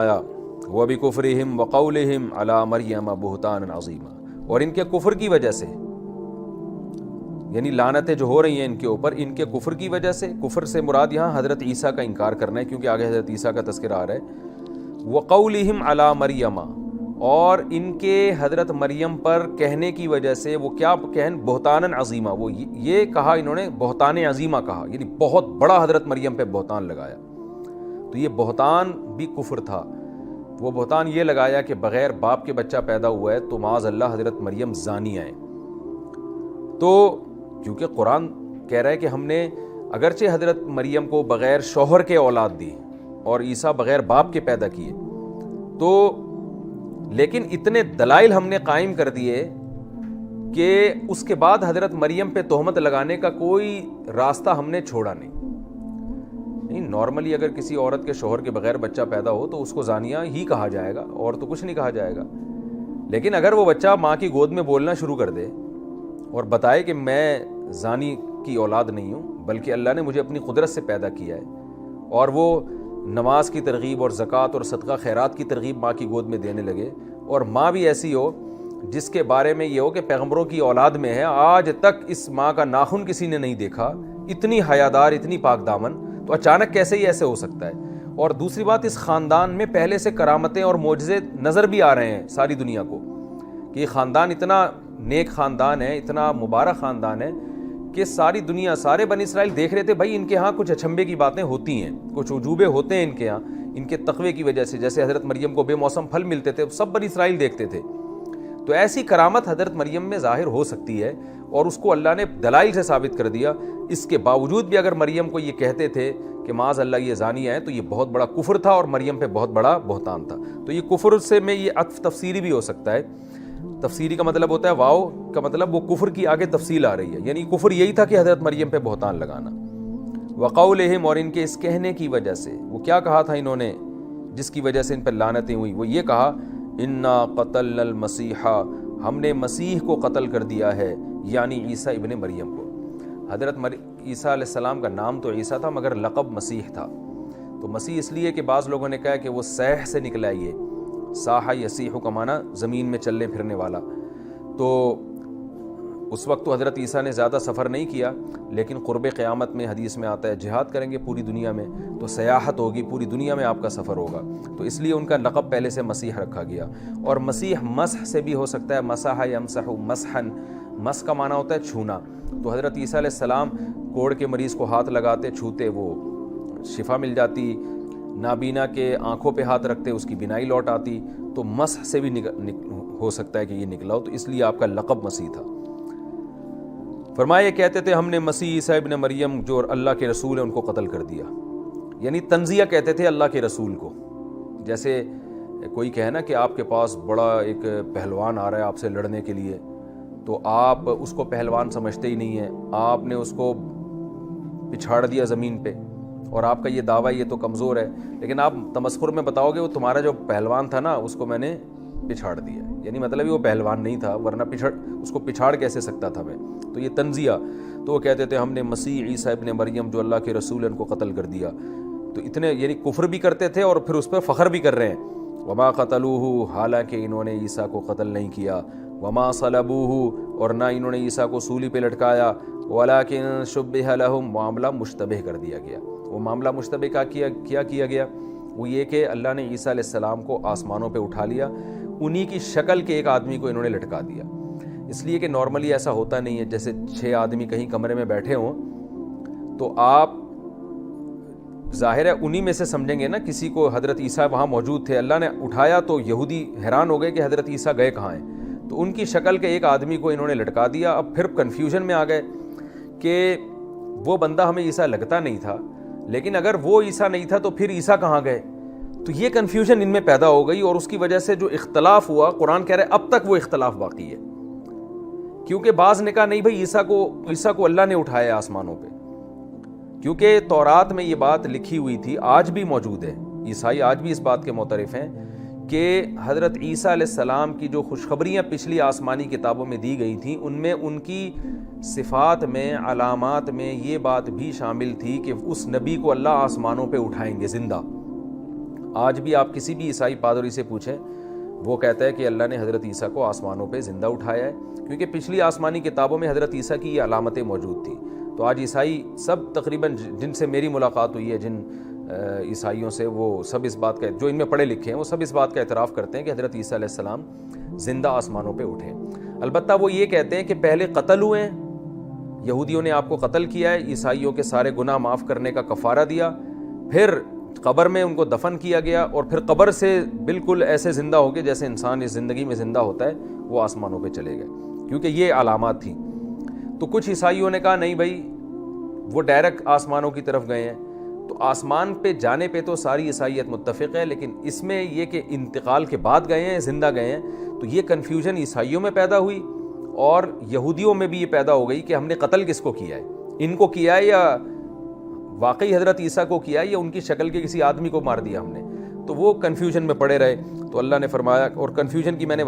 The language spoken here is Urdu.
وَبِكُفْرِهِمْ وَقَوْلِهِمْ عَلَى مَرْيَمَ بُهْتَانًا عَظِيمًا، اور ان کے کفر کی وجہ سے، یعنی لعنتیں جو ہو رہی ہیں ان کے اوپر، ان کے کفر کی وجہ سے، کفر سے مراد یہاں حضرت عیسیٰ کا انکار کرنا ہے، کیونکہ آگے حضرت عیسیٰ کا تذکرہ آ رہا ہے، وَقَوْلِهِمْ عَلَى مَرْيَمَ، اور ان کے حضرت مریم پر کہنے کی وجہ سے، وہ کیا کہن، بہتانًا عظیمہ، وہ یہ کہا انہوں نے، بہتان عظیمہ کہا، یعنی بہت بڑا حضرت مریم پہ بہتان لگایا۔ تو یہ بہتان بھی کفر تھا۔ وہ بہتان یہ لگایا کہ بغیر باپ کے بچہ پیدا ہوا ہے تو معاذ اللہ حضرت مریم زانیہ ہیں۔ تو کیونکہ قرآن کہہ رہا ہے کہ ہم نے اگرچہ حضرت مریم کو بغیر شوہر کے اولاد دی اور عیسیٰ بغیر باپ کے پیدا کیے، تو لیکن اتنے دلائل ہم نے قائم کر دیے کہ اس کے بعد حضرت مریم پہ تہمت لگانے کا کوئی راستہ ہم نے چھوڑا نہیں۔ نارملی اگر کسی عورت کے شوہر کے بغیر بچہ پیدا ہو تو اس کو زانیہ ہی کہا جائے گا، اور تو کچھ نہیں کہا جائے گا۔ لیکن اگر وہ بچہ ماں کی گود میں بولنا شروع کر دے اور بتائے کہ میں زانی کی اولاد نہیں ہوں بلکہ اللہ نے مجھے اپنی قدرت سے پیدا کیا ہے، اور وہ نماز کی ترغیب اور زکوٰۃ اور صدقہ خیرات کی ترغیب ماں کی گود میں دینے لگے، اور ماں بھی ایسی ہو جس کے بارے میں یہ ہو کہ پیغمبروں کی اولاد میں ہے، آج تک اس ماں کا ناخن کسی نے نہیں دیکھا، اتنی حیادار، اتنی پاک دامن، تو اچانک کیسے ہی ایسے ہو سکتا ہے؟ اور دوسری بات، اس خاندان میں پہلے سے کرامتیں اور معجزے نظر بھی آ رہے ہیں ساری دنیا کو، کہ یہ خاندان اتنا نیک خاندان ہے، اتنا مبارک خاندان ہے کہ ساری دنیا، سارے بنی اسرائیل دیکھ رہے تھے بھائی ان کے ہاں کچھ اچنبے کی باتیں ہوتی ہیں، کچھ عجوبے ہوتے ہیں ان کے ہاں، ان کے تقوی کی وجہ سے، جیسے حضرت مریم کو بے موسم پھل ملتے تھے، سب بنی اسرائیل دیکھتے تھے۔ تو ایسی کرامت حضرت مریم میں ظاہر ہو سکتی ہے، اور اس کو اللہ نے دلائل سے ثابت کر دیا۔ اس کے باوجود بھی اگر مریم کو یہ کہتے تھے کہ معاذ اللہ یہ زانیہ ہے، تو یہ بہت بڑا کفر تھا اور مریم پہ بہت بڑا بہتان تھا۔ تو یہ کفر سے میں یہ عطف تفسیری بھی ہو سکتا ہے۔ تفسیری کا مطلب ہوتا ہے واو کا مطلب وہ کفر کی آگے تفصیل آ رہی ہے، یعنی کفر یہی تھا کہ حضرت مریم پہ بہتان لگانا۔ وقولہم، اور ان کے اس کہنے کی وجہ سے، وہ کیا کہا تھا انہوں نے جس کی وجہ سے ان پر لعنتیں ہوئی؟ وہ یہ کہا، انا قتلنا المسیح، ہم نے مسیح کو قتل کر دیا ہے، یعنی عیسیٰ ابن مریم کو۔ حضرت عیسیٰ علیہ السلام کا نام تو عیسیٰ تھا مگر لقب مسیح تھا۔ تو مسیح اس لیے کہ بعض لوگوں نے کہا کہ وہ سیح سے نکلا، یہ ساحہ یسیح کا معنی زمین میں چلنے پھرنے والا۔ تو اس وقت تو حضرت عیسیٰ نے زیادہ سفر نہیں کیا، لیکن قرب قیامت میں حدیث میں آتا ہے جہاد کریں گے پوری دنیا میں، تو سیاحت ہوگی، پوری دنیا میں آپ کا سفر ہوگا، تو اس لیے ان کا لقب پہلے سے مسیح رکھا گیا۔ اور مسیح مسح سے بھی ہو سکتا ہے، مسح یمسح مسحا، مس کا معنی ہوتا ہے چھونا۔ تو حضرت عیسیٰ علیہ السلام کوڑ کے مریض کو ہاتھ لگاتے، چھوتے، وہ شفا مل جاتی، نابینا کے آنکھوں پہ ہاتھ رکھتے، اس کی بینائی لوٹ آتی، تو مسح سے بھی ہو سکتا ہے کہ یہ نکلا ہو، تو اس لیے آپ کا لقب مسیح تھا۔ فرمایا یہ کہتے تھے ہم نے مسیح عیسیٰ ابن مریم جو اللہ کے رسول ہیں ان کو قتل کر دیا، یعنی تنزیہ کہتے تھے اللہ کے رسول کو۔ جیسے کوئی کہے نا کہ آپ کے پاس بڑا ایک پہلوان آ رہا ہے آپ سے لڑنے کے لیے، تو آپ اس کو پہلوان سمجھتے ہی نہیں ہیں، آپ نے اس کو پچھاڑ دیا زمین پہ، اور آپ کا یہ دعویٰ یہ تو کمزور ہے، لیکن آپ تمسخر میں بتاؤ گے وہ تمہارا جو پہلوان تھا نا اس کو میں نے پچھاڑ دیا، یعنی مطلب وہ پہلوان نہیں تھا، ورنہ اس کو پچھاڑ کیسے سکتا تھا میں؟ تو یہ تنزیہ۔ تو وہ کہتے تھے ہم نے مسیح عیسیٰ ابن مریم جو اللہ کے رسول ہیں ان کو قتل کر دیا۔ تو اتنے یعنی کفر بھی کرتے تھے اور پھر اس پہ فخر بھی کر رہے ہیں۔ وما قتلوہ، حالانکہ انہوں نے عیسیٰ کو قتل نہیں کیا، وما صلبوہ، اور نہ انہوں نے عیسیٰ کو سولی پہ لٹکایا، ولکن شبہ لہم، معاملہ مشتبہ کر دیا گیا۔ وہ معاملہ مشتبہ کا کیا گیا؟ وہ یہ کہ اللہ نے عیسیٰ علیہ السلام کو آسمانوں پہ اٹھا لیا، انہی کی شکل کے ایک آدمی کو انہوں نے لٹکا دیا، اس لیے کہ نارملی ایسا ہوتا نہیں ہے، جیسے 6 آدمی کہیں کمرے میں بیٹھے ہوں تو آپ ظاہر ہے انہی میں سے سمجھیں گے نا کسی کو، حضرت عیسیٰ وہاں موجود تھے، اللہ نے اٹھایا تو یہودی حیران ہو گئے کہ حضرت عیسیٰ گئے کہاں ہیں، تو ان کی شکل کے ایک آدمی کو انہوں نے لٹکا دیا۔ اب پھر کنفیوژن میں آ گئے کہ وہ بندہ ہمیں عیسیٰ لگتا نہیں تھا، لیکن اگر وہ عیسیٰ نہیں تھا تو پھر عیسیٰ کہاں گئے؟ تو یہ کنفیوژن ان میں پیدا ہو گئی، اور اس کی وجہ سے جو اختلاف ہوا، قرآن کہہ رہے اب تک وہ اختلاف باقی ہے، کیونکہ بعض نے کہا نہیں بھائی عیسیٰ کو اللہ نے اٹھایا آسمانوں پہ، کیونکہ تورات میں یہ بات لکھی ہوئی تھی، آج بھی موجود ہے، عیسائی آج بھی اس بات کے معترف ہیں کہ حضرت عیسیٰ علیہ السلام کی جو خوشخبریاں پچھلی آسمانی کتابوں میں دی گئی تھیں، ان میں ان کی صفات میں، علامات میں یہ بات بھی شامل تھی کہ اس نبی کو اللہ آسمانوں پہ اٹھائیں گے زندہ۔ آج بھی آپ کسی بھی عیسائی پادری سے پوچھیں، وہ کہتا ہے کہ اللہ نے حضرت عیسیٰ کو آسمانوں پہ زندہ اٹھایا ہے، کیونکہ پچھلی آسمانی کتابوں میں حضرت عیسیٰ کی یہ علامتیں موجود تھیں۔ تو آج عیسائی سب تقریباً جن سے میری ملاقات ہوئی ہے، جن عیسائیوں سے، وہ سب اس بات کا، جو ان میں پڑھے لکھے ہیں، وہ سب اس بات کا اعتراف کرتے ہیں کہ حضرت عیسیٰ علیہ السلام زندہ آسمانوں پہ اٹھے۔ البتہ وہ یہ کہتے ہیں کہ پہلے قتل ہوئے ہیں، یہودیوں نے آپ کو قتل کیا ہے، عیسائیوں کے سارے گناہ معاف کرنے کا کفارہ دیا، پھر قبر میں ان کو دفن کیا گیا، اور پھر قبر سے بالکل ایسے زندہ ہو کے جیسے انسان اس زندگی میں زندہ ہوتا ہے، وہ آسمانوں پہ چلے گئے، کیونکہ یہ علامات تھیں۔ تو کچھ عیسائیوں نے کہا نہیں بھائی، وہ ڈائریکٹ آسمانوں کی طرف گئے ہیں۔ تو آسمان پہ جانے پہ تو ساری عیسائیت متفق ہے، لیکن اس میں یہ کہ انتقال کے بعد گئے ہیں، زندہ گئے ہیں، تو یہ کنفیوژن عیسائیوں میں پیدا ہوئی، اور یہودیوں میں بھی یہ پیدا ہو گئی کہ ہم نے قتل کس کو کیا ہے، ان کو کیا ہے یا واقعی حضرت عیسیٰ کو کیا ہے، یا ان کی شکل کے کسی آدمی کو مار دیا ہم نے۔ تو وہ کنفیوژن میں پڑے رہے۔ تو اللہ نے فرمایا، اور کنفیوژن کی میں نے